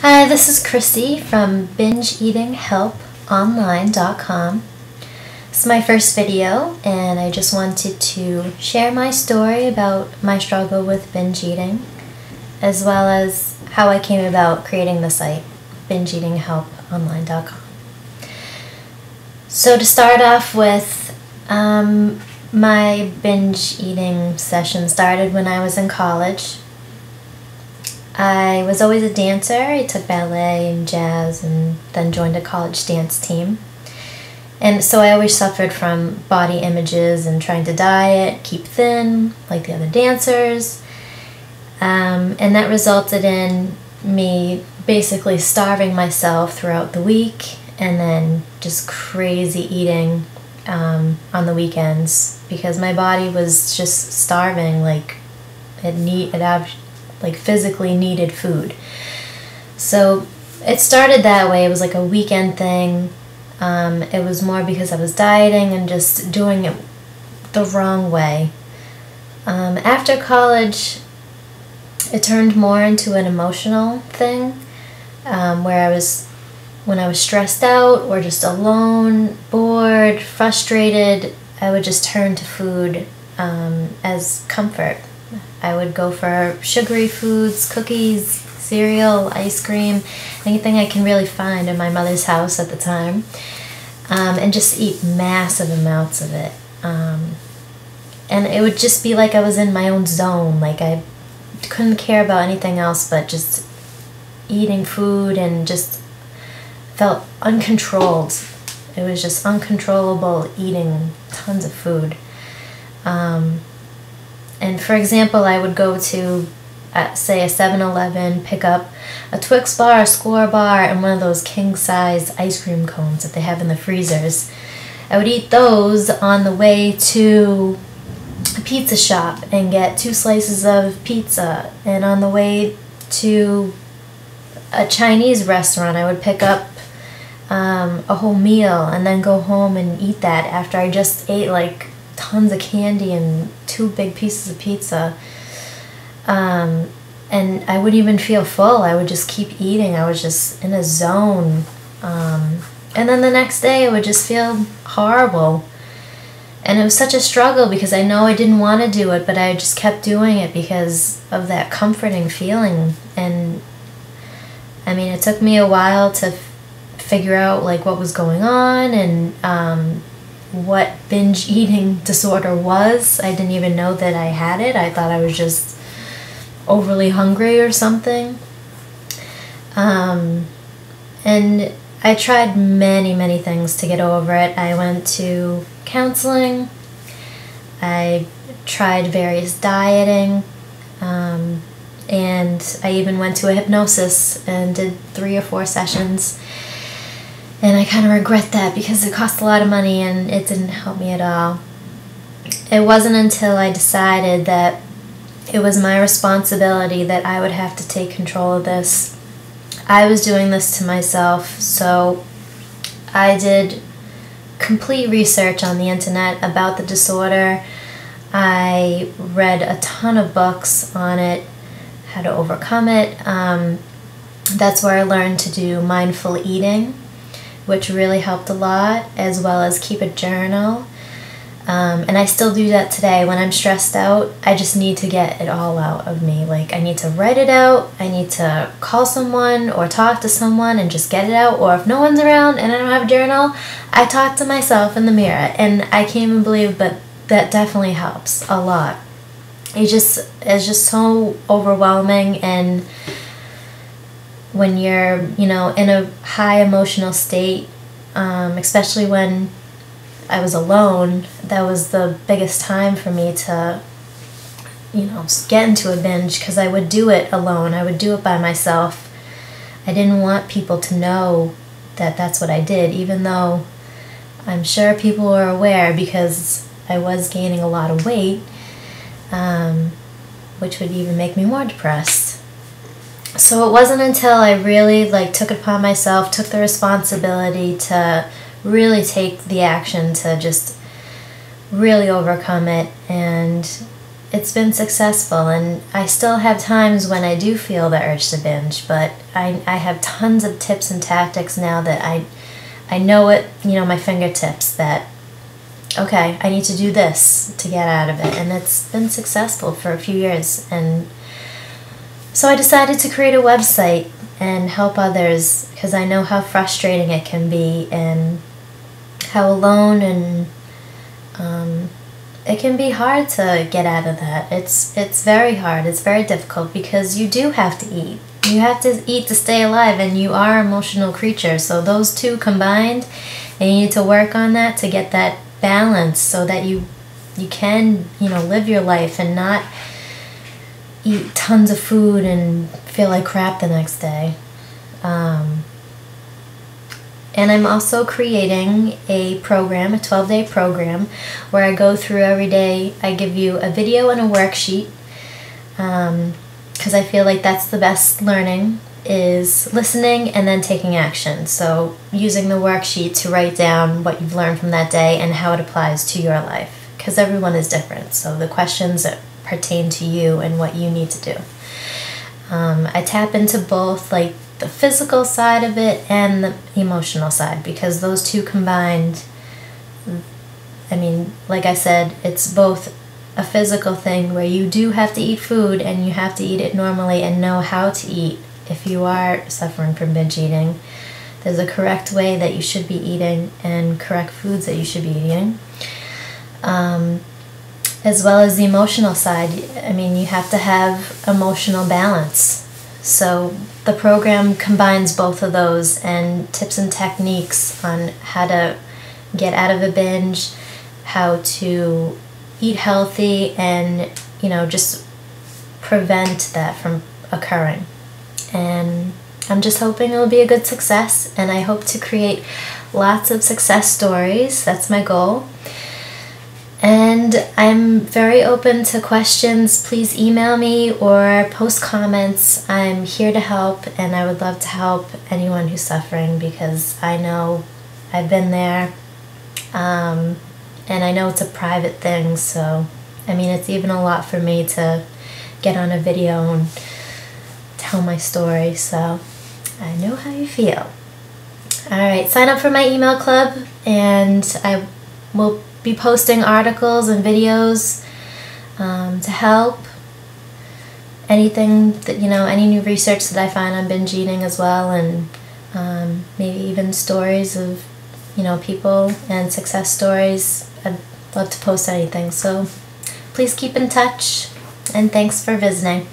Hi, this is Christy from BingeEatingHelpOnline.com. This is my first video, and I just wanted to share my story about my struggle with binge eating, as well as how I came about creating the site, BingeEatingHelpOnline.com. So to start off with, my binge eating session started when I was in college. I was always a dancer. I took ballet and jazz and then joined a college dance team. And so I always suffered from body images and trying to diet, keep thin, like the other dancers. And that resulted in me basically starving myself throughout the week and then just crazy eating on the weekends because my body was just starving, like it physically needed food. So it started that way. It was like a weekend thing. It was more because I was dieting and just doing it the wrong way. After college, it turned more into an emotional thing, where when I was stressed out or just alone, bored, frustrated, I would just turn to food as comfort. I would go for sugary foods, cookies, cereal, ice cream, anything I can really find in my mother's house at the time, and just eat massive amounts of it. And it would just be like I was in my own zone, like I couldn't care about anything else but just eating food and just felt uncontrolled. It was just uncontrollable eating tons of food. And for example, I would go to, say, a 7-Eleven, pick up a Twix bar, a Score bar, and one of those king-size ice cream cones that they have in the freezers. I would eat those on the way to a pizza shop and get 2 slices of pizza. And on the way to a Chinese restaurant, I would pick up a whole meal and then go home and eat that after I just ate like tons of candy and 2 big pieces of pizza. And I wouldn't even feel full. I would just keep eating. I was just in a zone. And then the next day I would just feel horrible. And it was such a struggle because I know I didn't want to do it, but I just kept doing it because of that comforting feeling. And I mean, it took me a while to figure out like what was going on and what binge eating disorder was. I didn't even know that I had it. I thought I was just overly hungry or something. And I tried many things to get over it. I went to counseling. I tried various dieting. And I even went to a hypnosis and did 3 or 4 sessions. And I kind of regret that because it cost a lot of money and it didn't help me at all. It wasn't until I decided that it was my responsibility that I would have to take control of this. I was doing this to myself, so I did complete research on the internet about the disorder. I read a ton of books on it, how to overcome it. That's where I learned to do mindful eating, which really helped a lot, as well as keep a journal. And I still do that today. When I'm stressed out, I just need to get it all out of me. Like, I need to write it out, I need to call someone or talk to someone and just get it out. Or if no one's around and I don't have a journal, I talk to myself in the mirror. And I can't even believe, but that definitely helps a lot. It's just so overwhelming, and when you're, in a high emotional state, especially when I was alone, that was the biggest time for me to, get into a binge, because I would do it alone. I would do it by myself. I didn't want people to know that that's what I did, even though I'm sure people were aware because I was gaining a lot of weight, which would even make me more depressed. So it wasn't until I really took it upon myself, took the responsibility to really take the action to just really overcome it and it's been successful, and I still have times when I do feel the urge to binge, but I have tons of tips and tactics now that I know it, my fingertips, that okay, I need to do this to get out of it, and it's been successful for a few years. And so I decided to create a website and help others, because I know how frustrating it can be and how alone and it can be hard to get out of that. It's very hard. It's very difficult, because you do have to eat. You have to eat to stay alive, and you are emotional creatures. So those two combined, and you need to work on that to get that balance so that you can, live your life and not eat tons of food and feel like crap the next day. And I'm also creating a program, a 12-day program, where I go through every day. I give you a video and a worksheet, because I feel like that's the best learning, is listening and then taking action. So using the worksheet to write down what you've learned from that day and how it applies to your life, because everyone is different. So the questions that pertain to you and what you need to do. I tap into both, like the physical side of it and the emotional side, because those two combined, like I said, it's both a physical thing where you do have to eat food, and you have to eat it normally and know how to eat. If you are suffering from binge eating, there's a correct way that you should be eating and correct foods that you should be eating. As well as the emotional side. You have to have emotional balance. So the program combines both of those, and tips and techniques on how to get out of a binge, how to eat healthy, and just prevent that from occurring. And I'm just hoping it'll be a good success, and I hope to create lots of success stories. That's my goal. And I'm very open to questions. Please email me or post comments. I'm here to help, and I would love to help anyone who's suffering, because I know I've been there, and I know it's a private thing. So it's even a lot for me to get on a video and tell my story. So I know how you feel. Alright, sign up for my email club, and I will be posting articles and videos to help. Anything that, any new research that I find on binge eating as well, and maybe even stories of, people and success stories. I'd love to post anything. So please keep in touch, and thanks for visiting.